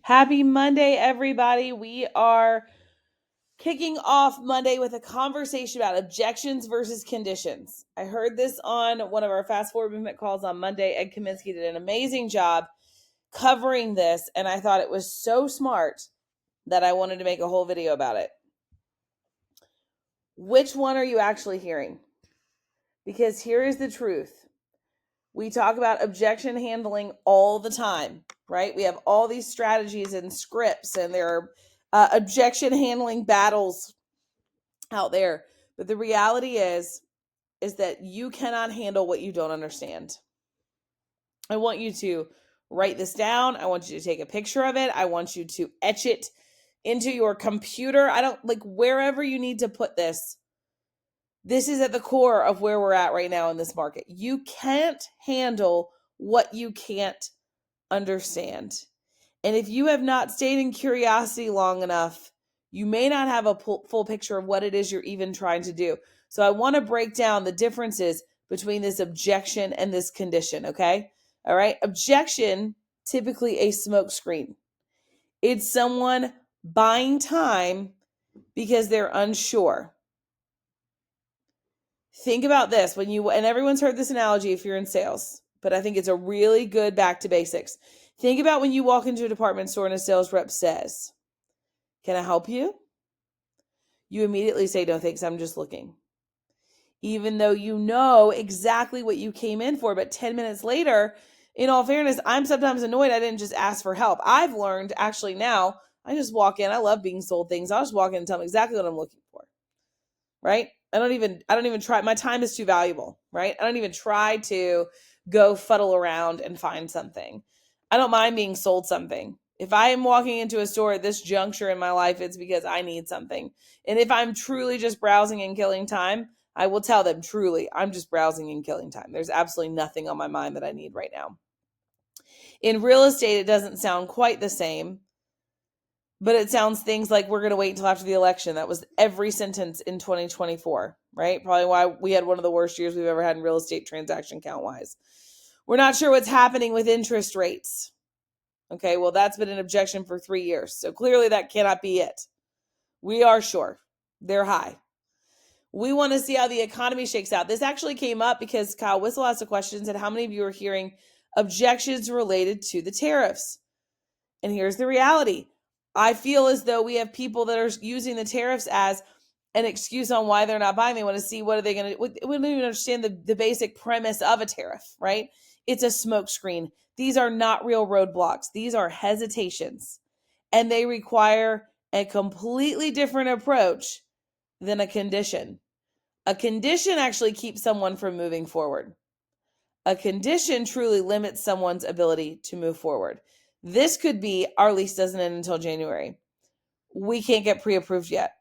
Happy Monday, everybody. We are kicking off Monday with a conversation about objections versus conditions. I heard this on one of our fast forward movement calls on Monday. Ed Kaminsky did an amazing job covering this, and I thought it was so smart that I wanted to make a whole video about it. Which one are you actually hearing? Because here is the truth. We talk about objection handling all the time, right? We have all these strategies and scripts, and there are objection handling battles out there. But the reality is that you cannot handle what you don't understand. I want you to write this down. I want you to take a picture of it. I want you to etch it into your computer. Wherever you need to put this. This is at the core of where we're at right now in this market. You can't handle what you can't understand. And if you have not stayed in curiosity long enough, you may not have a full picture of what it is you're even trying to do. So I want to break down the differences between this objection and this condition, okay? All right. Objection, typically a smoke screen. It's someone buying time because they're unsure. Think about this and everyone's heard this analogy if you're in sales, but I think it's a really good back to basics. Think about when you walk into a department store and a sales rep says, "Can I help you?" You immediately say, "No, thanks, I'm just looking." Even though you know exactly what you came in for, but 10 minutes later, in all fairness, I'm sometimes annoyed I didn't just ask for help. I've learned actually now, I just walk in. I love being sold things. I'll just walk in and tell them exactly what I'm looking for, right? I don't even try. My time is too valuable, right? I don't even try to go fuddle around and find something. I don't mind being sold something. If I am walking into a store at this juncture in my life, it's because I need something. And if I'm truly just browsing and killing time, I will tell them truly, I'm just browsing and killing time. There's absolutely nothing on my mind that I need right now. In real estate, it doesn't sound quite the same. But it sounds things like we're going to wait until after the election. That was every sentence in 2024, right? Probably why we had one of the worst years we've ever had in real estate transaction count wise. We're not sure what's happening with interest rates. Okay, well, that's been an objection for 3 years. So clearly that cannot be it. We are sure. They're high. We want to see how the economy shakes out. This actually came up because Kyle Whistle asked a question and said, how many of you are hearing objections related to the tariffs? And here's the reality. I feel as though we have people that are using the tariffs as an excuse on why they're not buying. They want to see what are they going to do. We don't even understand the basic premise of a tariff, right? It's a smokescreen. These are not real roadblocks. These are hesitations. And they require a completely different approach than a condition. A condition actually keeps someone from moving forward. A condition truly limits someone's ability to move forward. This could be our lease doesn't end until January. We can't get pre-approved yet.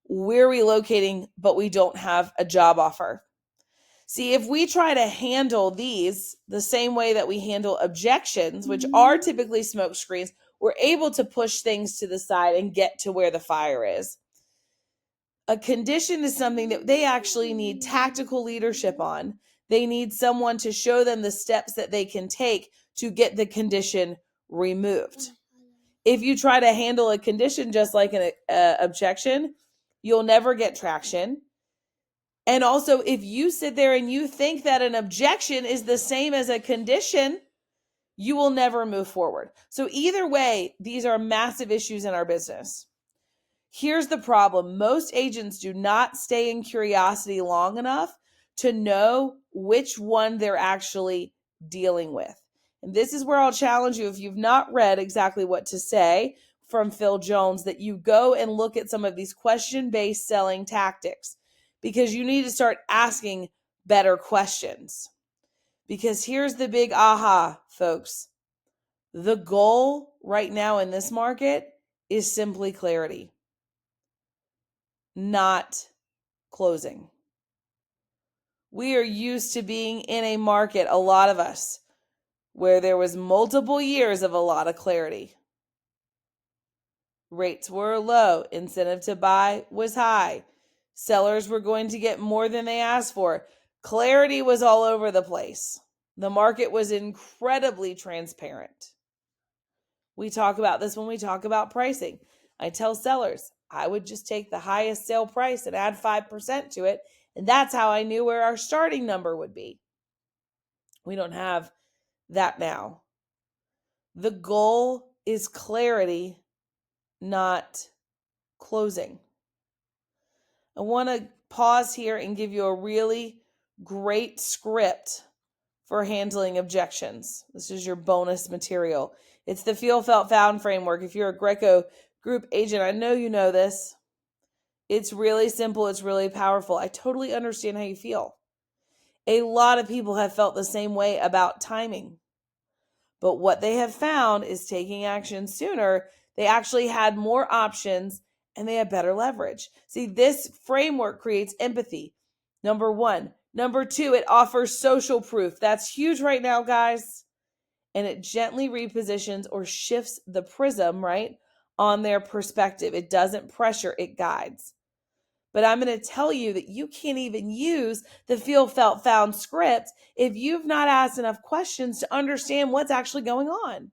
We're relocating, but we don't have a job offer. See, if we try to handle these the same way that we handle objections, which are typically smoke screens, we're able to push things to the side and get to where the fire is. A condition is something that they actually need tactical leadership on. They need someone to show them the steps that they can take to get the condition removed. If you try to handle a condition just like an objection, you'll never get traction. And also, if you sit there and you think that an objection is the same as a condition, you will never move forward. So either way, these are massive issues in our business. Here's the problem. Most agents do not stay in curiosity long enough to know which one they're actually dealing with. And this is where I'll challenge you, if you've not read Exactly What to Say from Phil Jones, that you go and look at some of these question-based selling tactics, because you need to start asking better questions. Because here's the big aha, folks. The goal right now in this market is simply clarity, not closing. We are used to being in a market, a lot of us, where there was multiple years of a lot of clarity. Rates were low, incentive to buy was high. Sellers were going to get more than they asked for. Clarity was all over the place. The market was incredibly transparent. We talk about this when we talk about pricing. I tell sellers, I would just take the highest sale price and add 5% to it. And that's how I knew where our starting number would be. We don't have that now. The goal is clarity, not closing. I want to pause here and give you a really great script for handling objections. This is your bonus material. It's the Feel, Felt, Found framework. If you're a Greco group agent, I know you know this. It's really simple. It's really powerful. I totally understand how you feel. A lot of people have felt the same way about timing. But what they have found is taking action sooner, they actually had more options and they had better leverage. See, this framework creates empathy. Number one. Number two, it offers social proof. That's huge right now, guys. And it gently repositions or shifts the prism, right, on their perspective. It doesn't pressure, it guides. But I'm going to tell you that you can't even use the Feel, Felt, Found script if you've not asked enough questions to understand what's actually going on.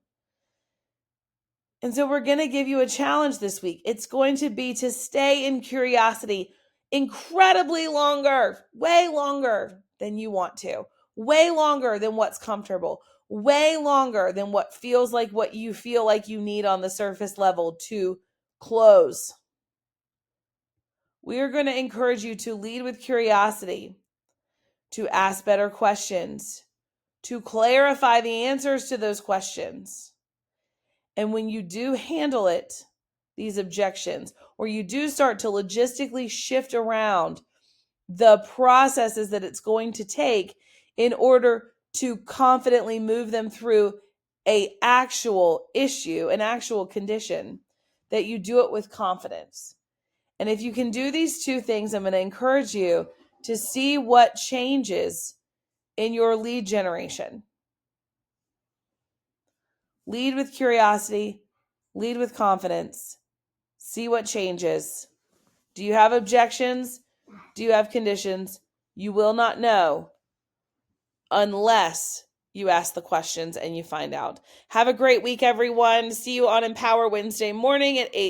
And so we're going to give you a challenge this week. It's going to be to stay in curiosity incredibly longer, way longer than you want to, way longer than what's comfortable, way longer than what feels like what you feel like you need on the surface level to close. We are going to encourage you to lead with curiosity, to ask better questions, to clarify the answers to those questions. And when you do handle it, these objections, or you do start to logistically shift around the processes that it's going to take in order to confidently move them through an actual issue, an actual condition, that you do it with confidence. And if you can do these two things, I'm going to encourage you to see what changes in your lead generation. Lead with curiosity, lead with confidence, see what changes. Do you have objections? Do you have conditions? You will not know unless you ask the questions and you find out. Have a great week, everyone. See you on Empower Wednesday morning at 8.